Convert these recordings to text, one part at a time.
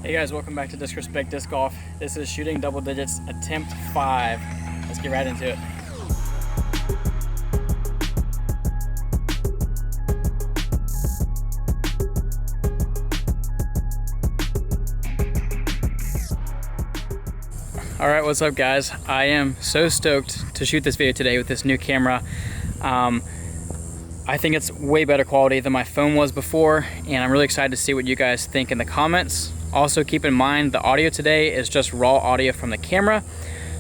Hey guys, welcome back to Disrespect Disc Golf. This is shooting double digits, attempt 5. Let's get right into it. Alright, what's up guys? I am so stoked to shoot this video today with this new camera. I think it's way better quality than my phone was before, and I'm really excited to see what you guys think in the comments. Also keep in mind the audio today is just raw audio from the camera,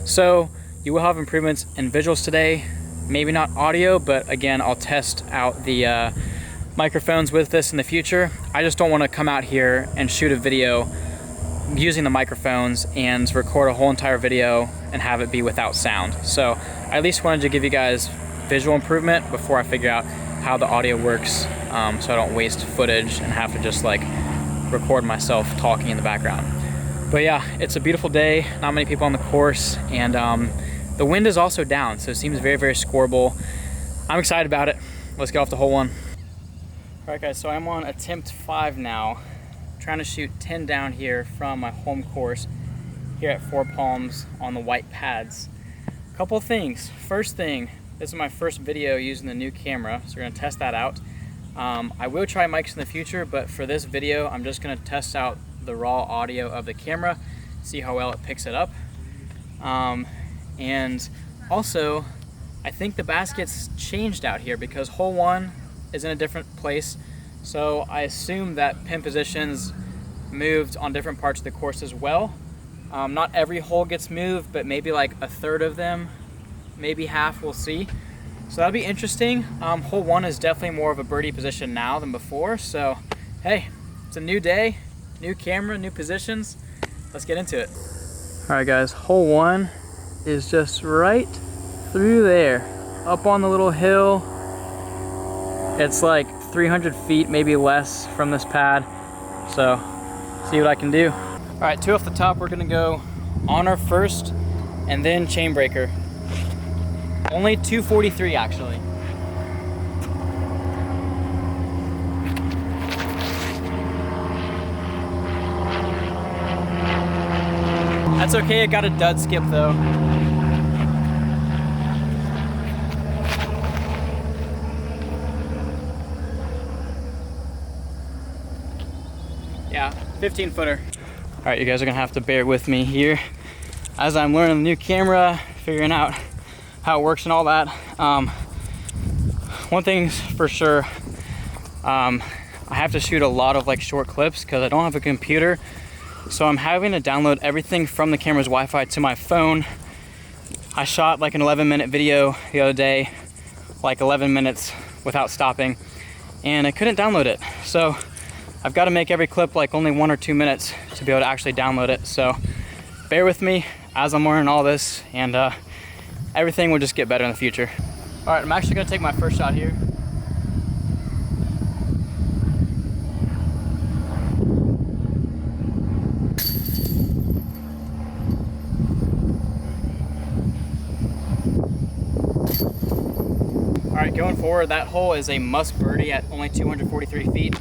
so you will have improvements in visuals today, maybe not audio, but again I'll test out the microphones with this in the future. I just don't want to come out here and shoot a video using the microphones and record a whole entire video and have it be without sound. So I at least wanted to give you guys visual improvement before I figure out how the audio works, so I don't waste footage and have to just like record myself talking in the background. But yeah, it's a beautiful day, not many people on the course, and the wind is also down, so it seems very, very scoreable. I'm excited about it. Let's get off to hole 1. All right guys, so I'm on attempt 5 now, trying to shoot 10 down here from my home course here at Four Palms on the white pads. A couple of things. First thing, this is my first video using the new camera, so we're gonna test that out. I will try mics in the future, but for this video, I'm just gonna test out the raw audio of the camera, see how well it picks it up. And also, I think the basket's changed out here because hole 1 is in a different place. So I assume that pin positions moved on different parts of the course as well. Not every hole gets moved, but maybe like a third of them, maybe half, we'll see. So that'll be interesting. Hole 1 is definitely more of a birdie position now than before. So hey, it's a new day, new camera, new positions. Let's get into it. All right guys, hole 1 is just right through there, up on the little hill. It's like 300 feet, maybe less from this pad. So see what I can do. All right, 2 off the top, we're gonna go honor first and then chain breaker. Only 243 actually. That's okay, I got a dud skip though. Yeah, 15 footer. All right, you guys are gonna have to bear with me here as I'm learning the new camera, figuring out how it works and all that. One thing's for sure, I have to shoot a lot of like short clips because I don't have a computer. So I'm having to download everything from the camera's Wi-Fi to my phone. I shot like an 11-minute video the other day, like 11 minutes without stopping, and I couldn't download it. So I've got to make every clip like only 1 or 2 minutes to be able to actually download it. So bear with me as I'm learning all this, and everything will just get better in the future. All right, I'm actually gonna take my first shot here. All right, going forward, that hole is a must birdie at only 243 feet.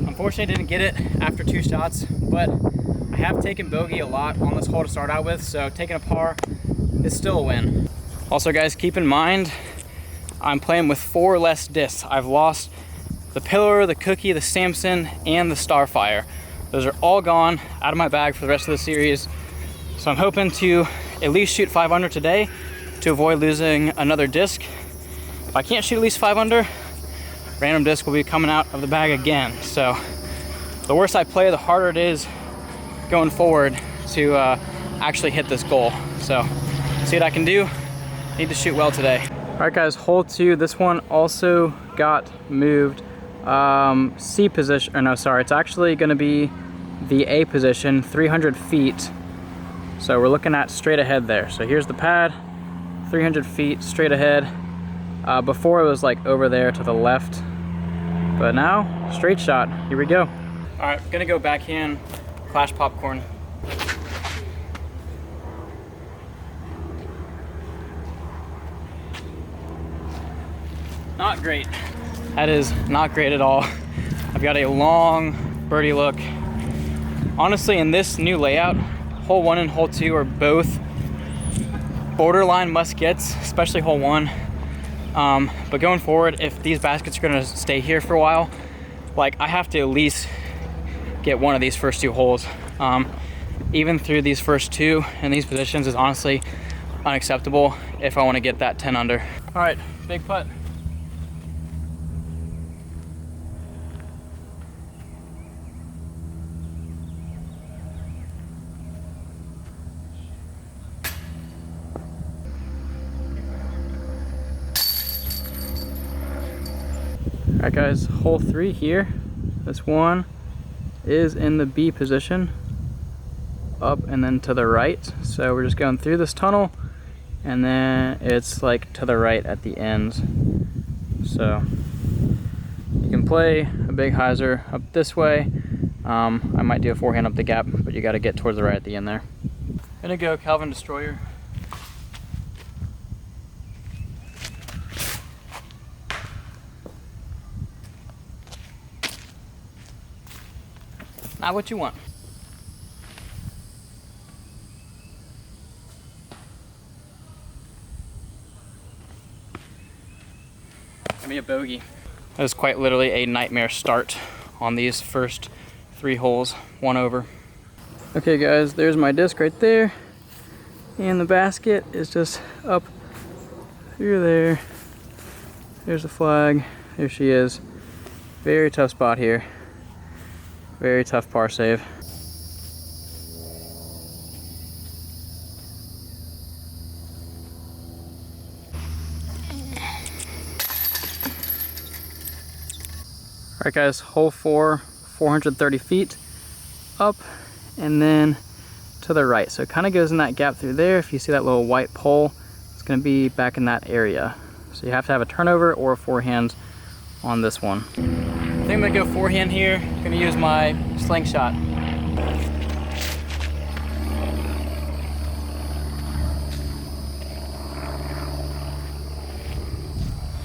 Unfortunately, I didn't get it after 2 shots, but I have taken bogey a lot on this hole to start out with, so taking a par is still a win. Also guys, keep in mind, I'm playing with 4 less discs. I've lost the Pillar, the Cookie, the Samson, and the Starfire. Those are all gone out of my bag for the rest of the series. So I'm hoping to at least shoot 5 under today to avoid losing another disc. If I can't shoot at least 5 under, random disc will be coming out of the bag again. So the worse I play, the harder it is going forward to actually hit this goal. So see what I can do. Need to shoot well today. All right guys, hole 2, this one also got moved. C position, or no, sorry, it's actually gonna be the A position, 300 feet. So we're looking at straight ahead there. So here's the pad, 300 feet straight ahead. Before it was like over there to the left, but now straight shot, here we go. All right, gonna go backhand, Clash Popcorn. Not great. That is not great at all. I've got a long birdie look Honestly, in this new layout, hole 1 and hole 2 are both borderline must gets, especially hole 1. But going forward, if these baskets are gonna stay here for a while, like I have to at least get one of these first 2 holes. Even through these first 2 in these positions is honestly unacceptable if I want to get that 10 under. All right, big putt. All right guys, hole 3 here. This one is in the B position, up and then to the right. So we're just going through this tunnel and then it's like to the right at the ends. So you can play a big hyzer up this way. I might do a forehand up the gap, but you got to get towards the right at the end there. Gonna go Calvin Destroyer. Not what you want. Give me a bogey. That was quite literally a nightmare start on these first 3 holes, 1 over. Okay guys, there's my disc right there. And the basket is just up through there. There's the flag. There she is. Very tough spot here. Very tough par save. Alright guys, hole 4, 430 feet up and then to the right. So it kind of goes in that gap through there. If you see that little white pole, it's going to be back in that area. So you have to have a turnover or a forehand on this one. I think I'm going to go forehand here. I'm going to use my slingshot.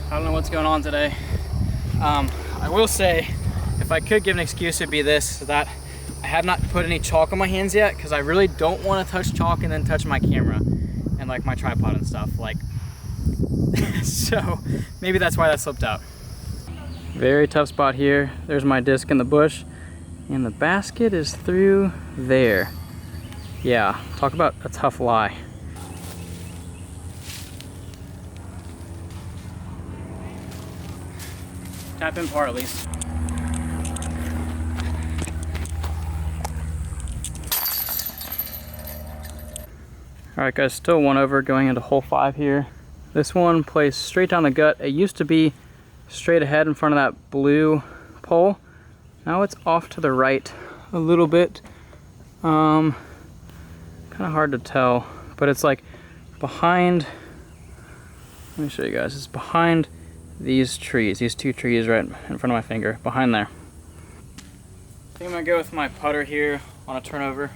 I don't know what's going on today. I will say, if I could give an excuse, it'd be this, that I have not put any chalk on my hands yet because I really don't want to touch chalk and then touch my camera and like my tripod and stuff. Like, so maybe that's why that slipped out. Very tough spot here. There's my disc in the bush and the basket is through there. Yeah, talk about a tough lie. Tap in par at least. Alright guys, still 1 over going into hole 5 here. This one plays straight down the gut. It used to be straight ahead in front of that blue pole. Now it's off to the right a little bit. Kind of hard to tell, but it's like behind, let me show you guys, it's behind these trees, these 2 trees right in front of my finger, behind there. I think I'm gonna go with my putter here on a turnover.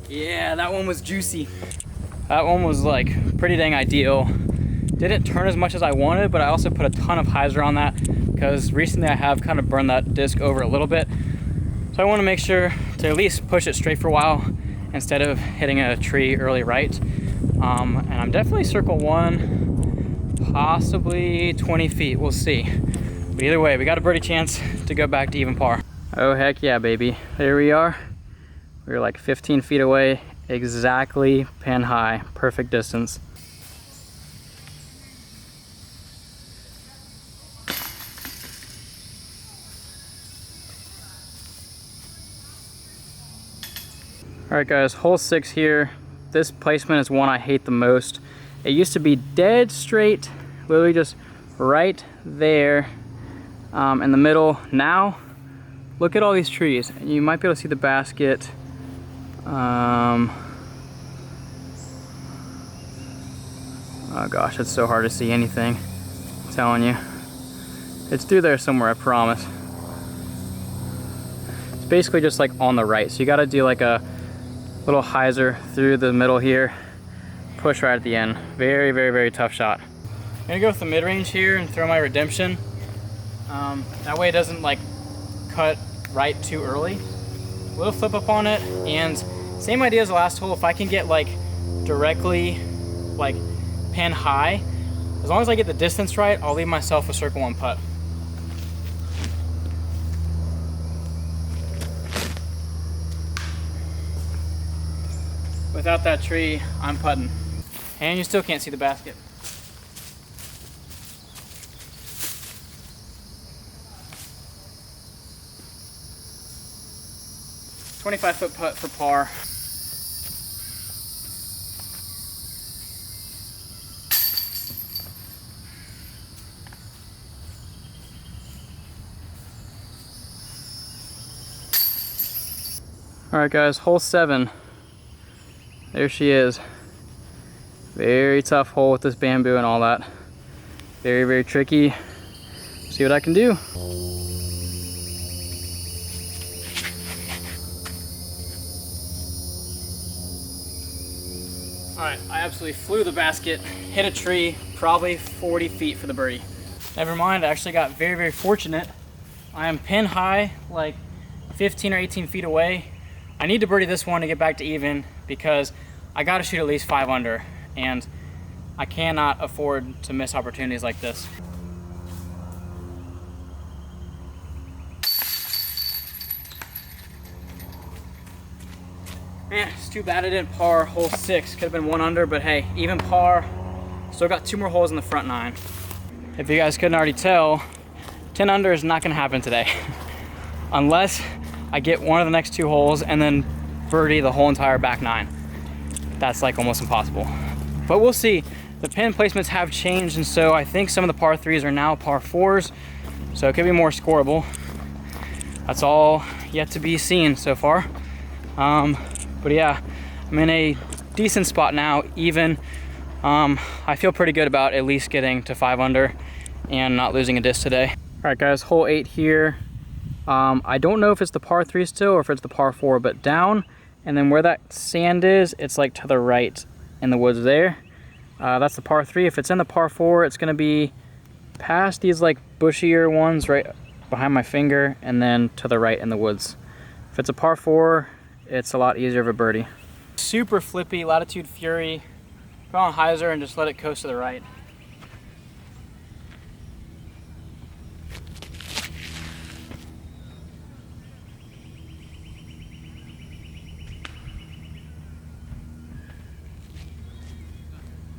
Yeah, that one was juicy. That one was like pretty dang ideal. Didn't turn as much as I wanted, but I also put a ton of hyzer on that because recently I have kind of burned that disc over a little bit. So I want to make sure to at least push it straight for a while instead of hitting a tree early right. And I'm definitely circle 1, possibly 20 feet, we'll see. But either way, we got a birdie chance to go back to even par. Oh heck yeah, baby. There we are. We're like 15 feet away, exactly pin high, perfect distance. Alright guys, hole 6 here. This placement is one I hate the most. It used to be dead straight, literally just right there in the middle. Now, look at all these trees. And you might be able to see the basket. Oh gosh, it's so hard to see anything. I'm telling you. It's through there somewhere, I promise. It's basically just like on the right. So you gotta do like a little hyzer through the middle here. Push right at the end. Very, very, very tough shot. I'm gonna go with the mid-range here and throw my redemption. That way it doesn't like cut right too early. A little flip up on it, and same idea as the last hole. If I can get like directly like pin high, as long as I get the distance right, I'll leave myself a circle one putt. Without that tree, I'm putting. And you still can't see the basket. "25-foot putt for par." All right, guys, hole 7. There she is. Very tough hole with this bamboo and all that. Very, very tricky. See what I can do. All right, I absolutely flew the basket, hit a tree, probably 40 feet for the birdie. Never mind, I actually got very, very fortunate. I am pin high, like 15 or 18 feet away. I need to birdie this one to get back to even because I got to shoot at least 5 under, and I cannot afford to miss opportunities like this. Man, it's too bad I didn't par hole 6. Could have been 1 under, but hey, even par. Still got 2 more holes in the front 9. If you guys couldn't already tell, 10 under is not gonna happen today. Unless I get one of the next 2 holes and then birdie the whole entire back 9. That's like almost impossible. But we'll see. The pin placements have changed, and so I think some of the par 3s are now par 4s. So it could be more scoreable. That's all yet to be seen so far. But yeah, I'm in a decent spot now, even. I feel pretty good about at least getting to 5 under and not losing a disc today. All right, guys, hole 8 here. I don't know if it's the par 3 still or if it's the par 4, but down, and then where that sand is, it's like to the right in the woods there. That's the par 3. If it's in the par 4, it's gonna be past these like bushier ones right behind my finger, and then to the right in the woods. If it's a par 4, it's a lot easier of a birdie. Super flippy, Latitude Fury. Go on hyzer and just let it coast to the right.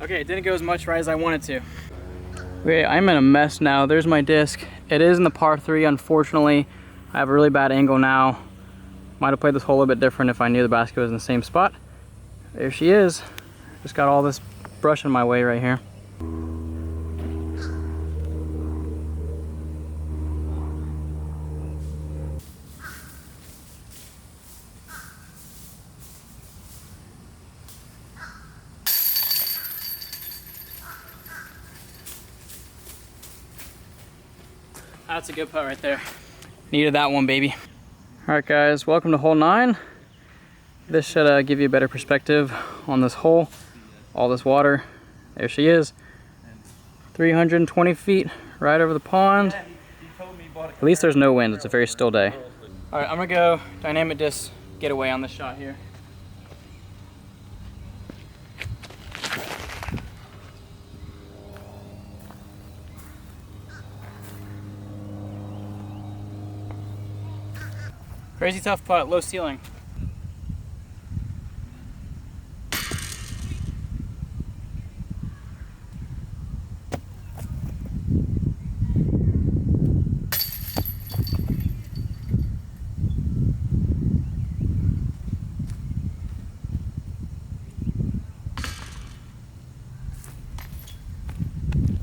Okay, it didn't go as much right as I wanted to. Okay, I'm in a mess now. There's my disc. It is in the par 3, unfortunately. I have a really bad angle now. Might have played this hole a bit different if I knew the basket was in the same spot. There she is. Just got all this brush in my way right here. That's a good putt right there. Needed that one, baby. All right, guys, welcome to hole 9. This should give you a better perspective on this hole. All this water. There she is. 320 feet right over the pond. At least there's no wind. It's a very still day. All right, I'm gonna go dynamic disc getaway on this shot here. Crazy tough putt, low ceiling.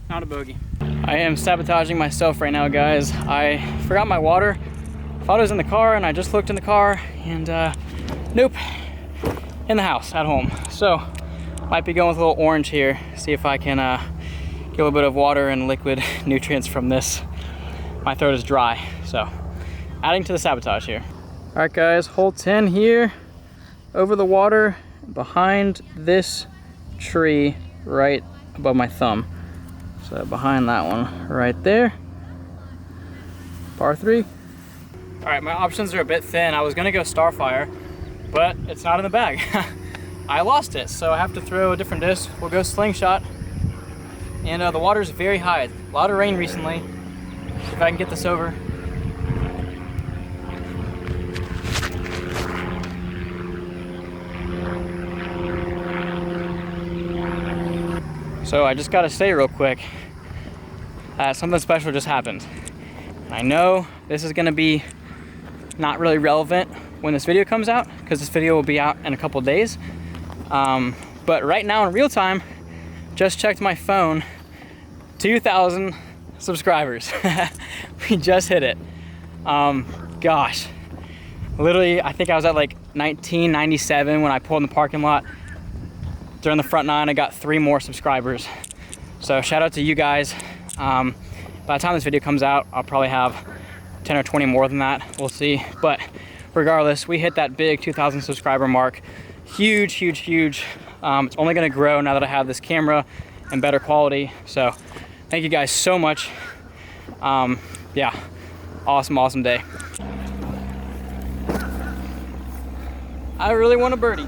Not a bogey. I am sabotaging myself right now, guys. I forgot my water. Thought it was in the car, and I just looked in the car, and nope, in the house at home. So might be going with a little orange here, see if I can get a little bit of water and liquid nutrients from this. My throat is dry, so adding to the sabotage here. All right, guys, hole 10 here, over the water, behind this tree right above my thumb. So behind that one right there. par 3. All right, my options are a bit thin. I was gonna go Starfire, but it's not in the bag. I lost it, so I have to throw a different disc. We'll go Slingshot. And the water's very high. A lot of rain recently. See if I can get this over. So I just gotta say real quick, something special just happened. I know this is gonna be not really relevant when this video comes out, because this video will be out in a couple days. But right now in real time, just checked my phone, 2,000 subscribers. We just hit it. Gosh, literally, I think I was at like 1997 when I pulled in the parking lot. During the front 9, I got 3 more subscribers. So shout out to you guys. By the time this video comes out, I'll probably have 10 or 20 more than that. We'll see. But regardless, we hit that big 2,000 subscriber mark. Huge, huge, huge. It's only gonna grow now that I have this camera and better quality. So thank you guys so much. Yeah, awesome, awesome day. I really want a birdie.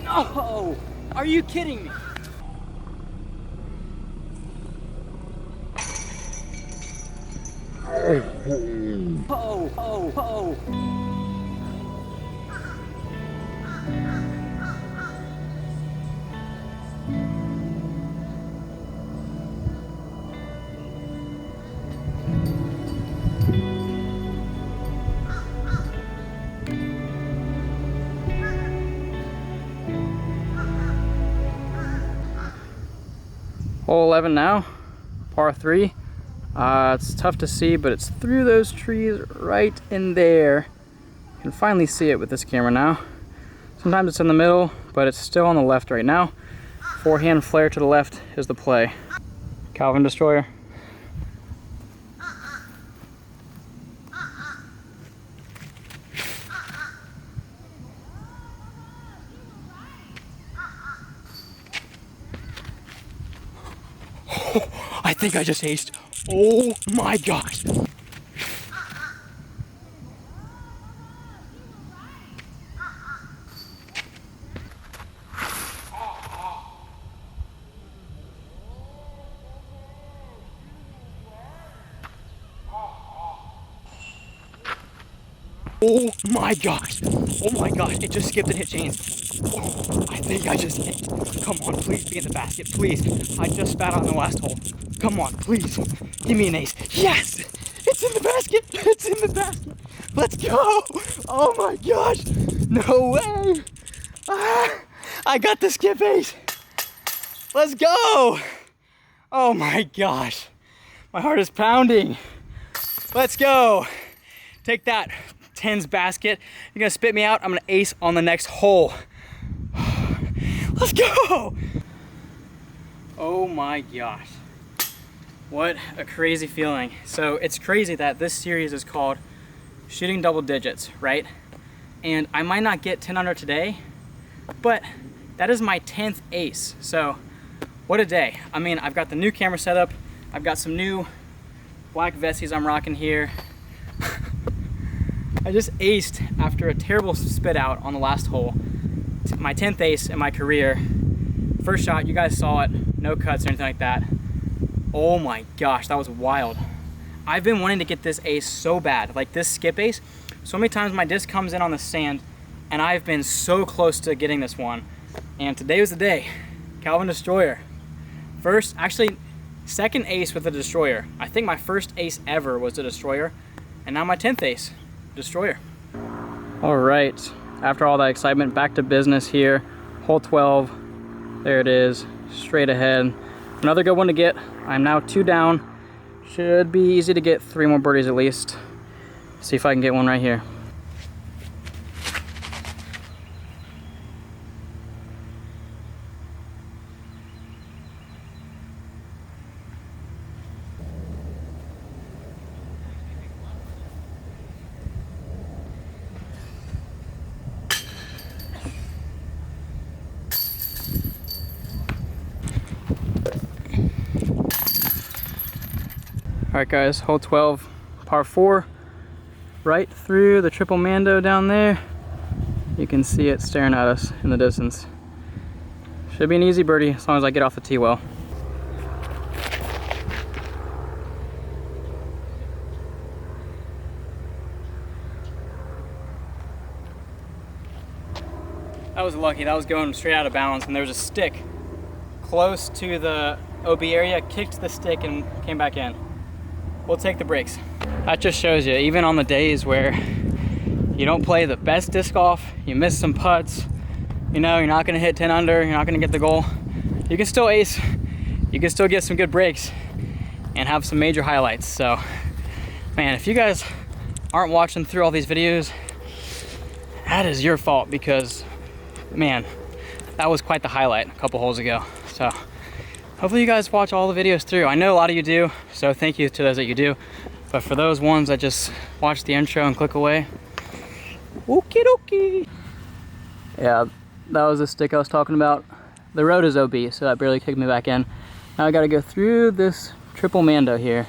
No, are you kidding me? Oh. Hole 11 now, par 3. It's tough to see, but it's through those trees right in there. You can finally see it with this camera now. Sometimes it's in the middle, but it's still on the left right now. Forehand flare to the left is the play. Calvin Destroyer. I think I just aced. Oh my gosh. Oh my gosh. Oh my gosh. It just skipped and hit chains. Oh, I think I just hit. Come on, please be in the basket, please. I just spat on the last hole. Come on, please. Give me an ace. Yes! It's in the basket! It's in the basket! Let's go! Oh my gosh! No way! Ah, I got the skip ace! Let's go! Oh my gosh. My heart is pounding. Let's go. Take that, tens basket. You're gonna spit me out. I'm gonna ace on the next hole. Let's go! Oh my gosh. What a crazy feeling. So it's crazy that this series is called Shooting Double Digits, right? And I might not get 10 under today, but that is my 10th ace. So what a day. I mean, I've got the new camera setup. I've got some new black vesties I'm rocking here. I just aced after a terrible spit out on the last hole. My 10th ace in my career. First shot, you guys saw it. No cuts or anything like that. Oh my gosh, that was wild. I've been wanting to get this ace so bad, like this skip ace. So many times my disc comes in on the sand and I've been so close to getting this one. And today was the day. Calvin Destroyer. First, actually, second ace with the Destroyer. I think my first ace ever was the Destroyer. And now my 10th ace, Destroyer. All right, after all that excitement, back to business here. Hole 12, there it is, straight ahead. Another good one to get. I'm now 2 down. Should be easy to get 3 more birdies at least. See if I can get one right here. Alright guys, hole 12, par 4, right through the triple Mando down there. You can see it staring at us in the distance. Should be an easy birdie as long as I get off the tee well. That was lucky, that was going straight out of bounds, and there was a stick close to the OB area, kicked the stick and came back in. We'll take the breaks. That just shows you, even on the days where you don't play the best disc golf, you miss some putts, you know, you're not gonna hit 10 under, you're not gonna get the goal, you can still ace, you can still get some good breaks and have some major highlights. So, man, if you guys aren't watching through all these videos, that is your fault, because, man, that was quite the highlight a couple holes ago. So, hopefully you guys watch all the videos through. I know a lot of you do, so thank you to those that you do. But for those ones that just watch the intro and click away, okie dokie. Yeah, that was the stick I was talking about. The road is OB, so that barely kicked me back in. Now I gotta go through this triple Mando here.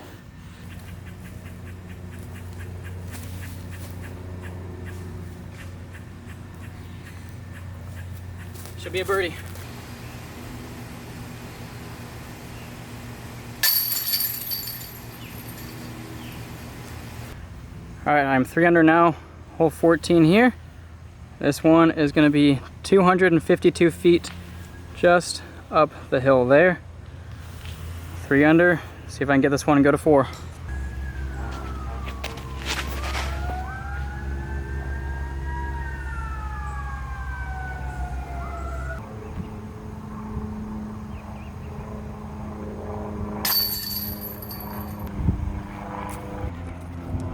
Should be a birdie. All right, I'm 3 under now, hole 14 here. This one is gonna be 252 feet just up the hill there. 3 under, see if I can get this one and go to 4.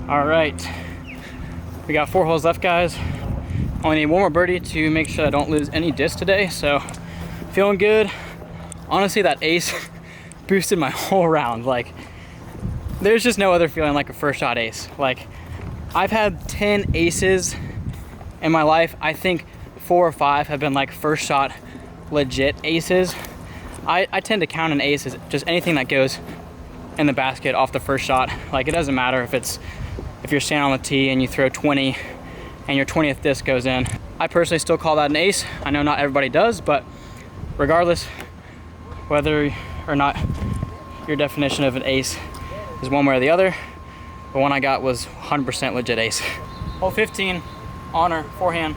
All right, we got 4 holes left, guys. Only need one more birdie to make sure I don't lose any disc today, so feeling good. Honestly, that ace boosted my whole round. Like, there's just no other feeling like a first shot ace. Like, I've had 10 aces in my life. I think 4 or 5 have been like first shot legit aces. I tend to count an ace as just anything that goes in the basket off the first shot. Like, it doesn't matter if you're standing on the tee and you throw 20 and your 20th disc goes in. I personally still call that an ace. I know not everybody does, but regardless, whether or not your definition of an ace is one way or the other, the one I got was 100% legit ace. Hole 15, honor, forehand.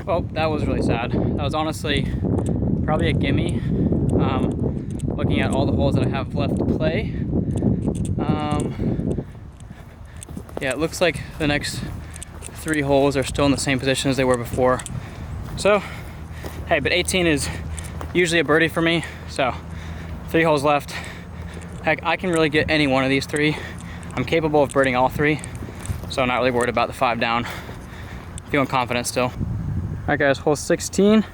Well, that was really sad. That was honestly probably a gimme, looking at all the holes that I have left to play. Yeah, it looks like the next 3 holes are still in the same position as they were before. So, hey, but 18 is usually a birdie for me, so 3 holes left. Heck, I can really get any one of these 3. I'm capable of birding all 3, so I'm not really worried about the 5 down. Feeling confident still. All right, guys, hole 16,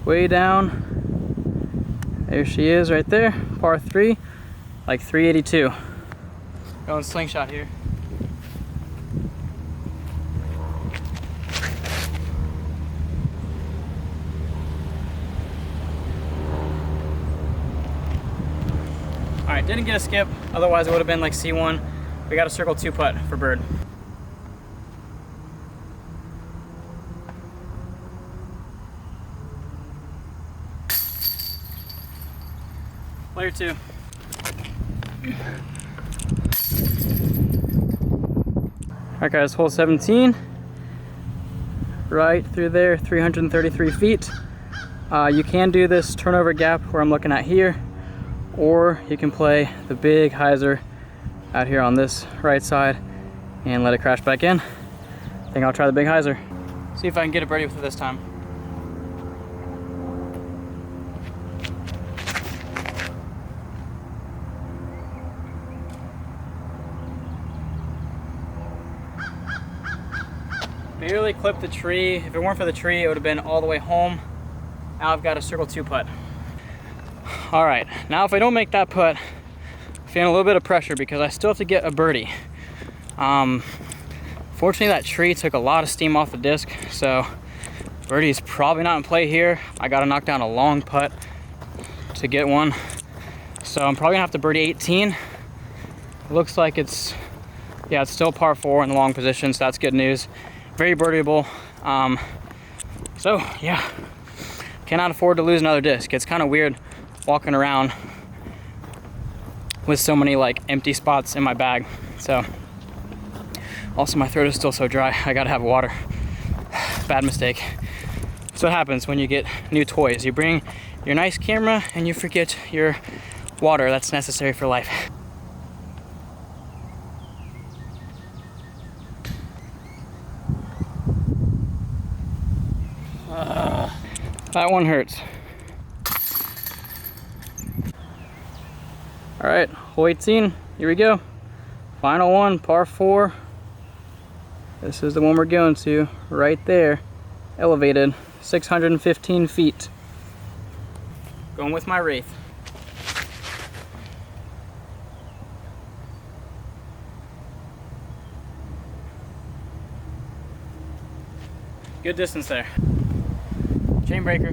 way down. There she is right there, par 3, like 382. Going slingshot here. All right, didn't get a skip, otherwise it would have been like C1. We got a circle 2 putt for bird. Layer 2. Alright guys, hole 17. Right through there, 333 feet. You can do this turnover gap where I'm looking at here, or you can play the big hyzer out here on this right side and let it crash back in. I think I'll try the big hyzer. See if I can get a birdie with it this time. Barely clipped the tree. If it weren't for the tree, it would have been all the way home. Now I've got a circle 2 putt. All right, now if I don't make that putt, I'm feeling a little bit of pressure because I still have to get a birdie. Fortunately, that tree took a lot of steam off the disc, so birdie is probably not in play here. I got to knock down a long putt to get one. So I'm probably gonna have to birdie 18. It looks like it's still par 4 in the long position, so that's good news. Very birdieable. So yeah, cannot afford to lose another disc. It's kind of weird walking around with so many like empty spots in my bag. So also my throat is still so dry. I gotta have water. Bad mistake. That's what happens when you get new toys. You bring your nice camera and you forget your water that's necessary for life. That one hurts. All right, hole 18, here we go. Final one, par 4. This is the one we're going to, right there. Elevated, 615 feet. Going with my Wraith. Good distance there. Chain breaker.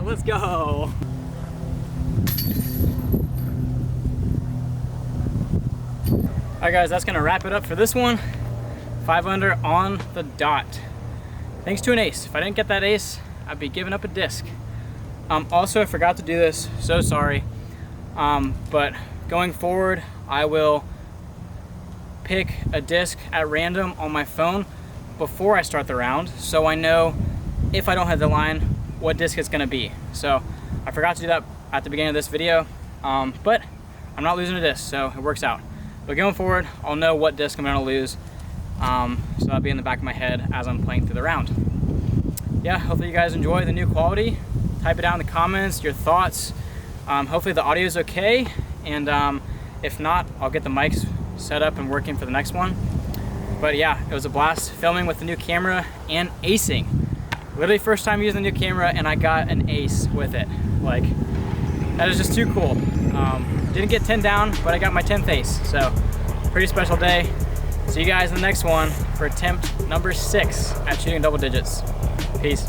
Let's go. Alright guys, that's gonna wrap it up for this one. 5 under on the dot. Thanks to an ace. If I didn't get that ace, I'd be giving up a disc. Also, I forgot to do this, so sorry. But going forward, I will pick a disc at random on my phone before I start the round, so I know if I don't hit the line, what disc it's gonna be. So I forgot to do that at the beginning of this video, but I'm not losing a disc, so it works out. But going forward, I'll know what disc I'm gonna lose, so that'll be in the back of my head as I'm playing through the round. Yeah, hopefully you guys enjoy the new quality. Type it down in the comments, your thoughts. Hopefully the audio is okay, and if not, I'll get the mics set up and working for the next one. But yeah, it was a blast filming with the new camera and acing. Literally first time using the new camera and I got an ace with it. Like, that is just too cool. Didn't get 10 down, but I got my 10th ace. So, pretty special day. See you guys in the next one for attempt number 6 at shooting double digits. Peace.